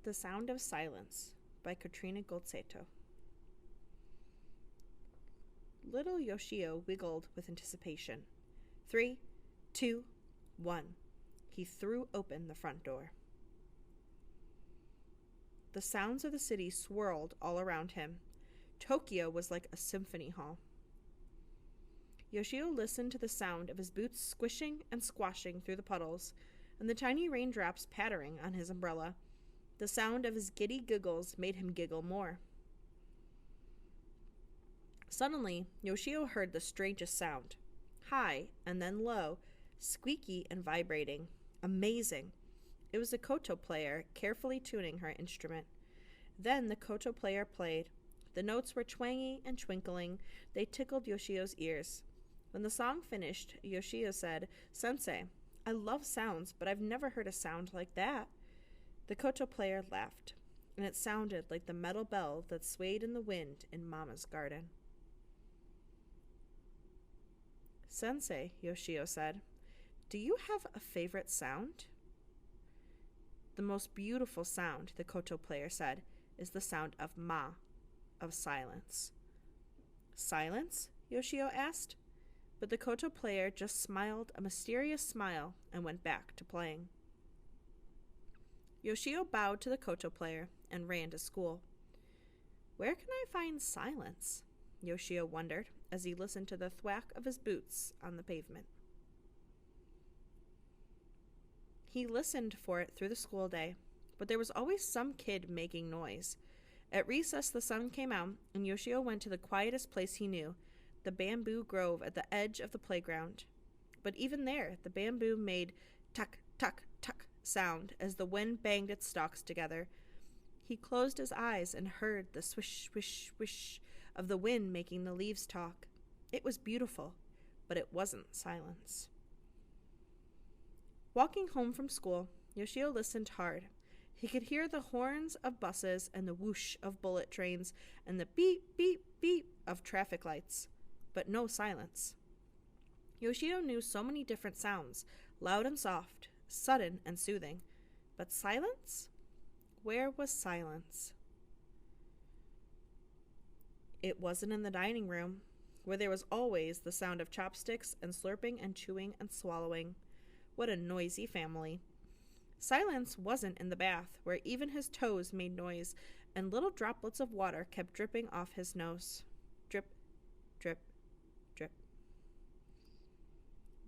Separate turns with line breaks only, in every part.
The Sound of Silence by Katrina Goltzeto. Little Yoshio wiggled with anticipation. 3, 2, 1. He threw open the front door. The sounds of the city swirled all around him. Tokyo was like a symphony hall. Yoshio listened to the sound of his boots squishing and squashing through the puddles, and the tiny raindrops pattering on his umbrella. The sound of his giddy giggles made him giggle more. Suddenly, Yoshio heard the strangest sound. High and then low, squeaky and vibrating. Amazing. It was the koto player carefully tuning her instrument. Then the koto player played. The notes were twangy and twinkling. They tickled Yoshio's ears. When the song finished, Yoshio said, "Sensei, I love sounds, but I've never heard a sound like that." The koto player laughed, and it sounded like the metal bell that swayed in the wind in Mama's garden. "Sensei," Yoshio said, "do you have a favorite sound?" "The most beautiful sound," the koto player said, "is the sound of ma, of silence." "Silence?" Yoshio asked. But the koto player just smiled a mysterious smile and went back to playing. Yoshio bowed to the koto player and ran to school. Where can I find silence? Yoshio wondered as he listened to the thwack of his boots on the pavement. He listened for it through the school day, but there was always some kid making noise. At recess, the sun came out, and Yoshio went to the quietest place he knew, the bamboo grove at the edge of the playground. But even there, the bamboo made tuck, tuck, tuck sound as the wind banged its stalks together. He closed his eyes and heard the swish, swish, swish of the wind making the leaves talk. It was beautiful, but it wasn't silence. Walking home from school, Yoshio listened hard. He could hear the horns of buses and the whoosh of bullet trains and the beep, beep, beep of traffic lights, but no silence. Yoshio knew so many different sounds, loud and soft, sudden and soothing. But silence? Where was silence? It wasn't in the dining room, where there was always the sound of chopsticks and slurping and chewing and swallowing. What a noisy family. Silence wasn't in the bath, where even his toes made noise, and little droplets of water kept dripping off his nose. Drip, drip, drip.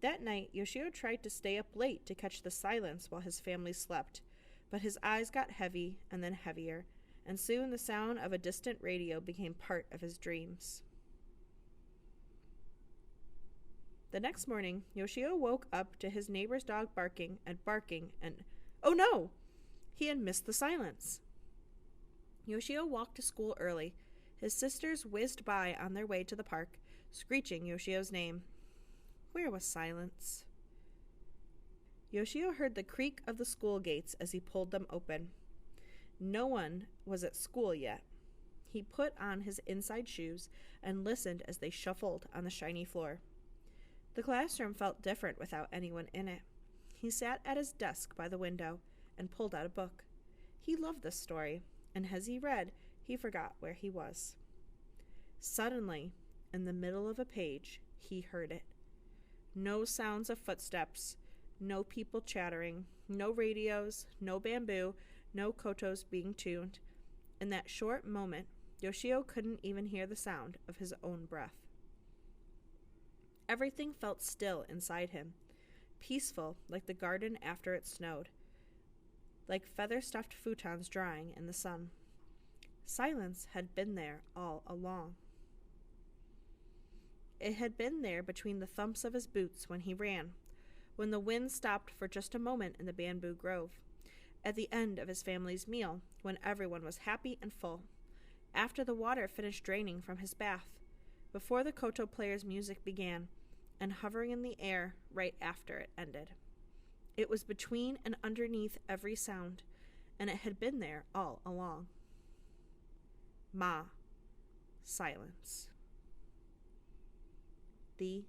That night, Yoshio tried to stay up late to catch the silence while his family slept, but his eyes got heavy and then heavier, and soon the sound of a distant radio became part of his dreams. The next morning, Yoshio woke up to his neighbor's dog barking, and oh no! He had missed the silence. Yoshio walked to school early. His sisters whizzed by on their way to the park, screeching Yoshio's name. Where was silence? Yoshio heard the creak of the school gates as he pulled them open. No one was at school yet. He put on his inside shoes and listened as they shuffled on the shiny floor. The classroom felt different without anyone in it. He sat at his desk by the window and pulled out a book. He loved this story, and as he read, he forgot where he was. Suddenly, in the middle of a page, he heard it. No sounds of footsteps, no people chattering, no radios, no bamboo, no kotos being tuned. In that short moment, Yoshio couldn't even hear the sound of his own breath. Everything felt still inside him, peaceful like the garden after it snowed, like feather-stuffed futons drying in the sun. Silence had been there all along. It had been there between the thumps of his boots when he ran, when the wind stopped for just a moment in the bamboo grove, at the end of his family's meal, when everyone was happy and full, after the water finished draining from his bath, before the koto player's music began, and hovering in the air right after it ended. It was between and underneath every sound, and it had been there all along. Ma. Silence. The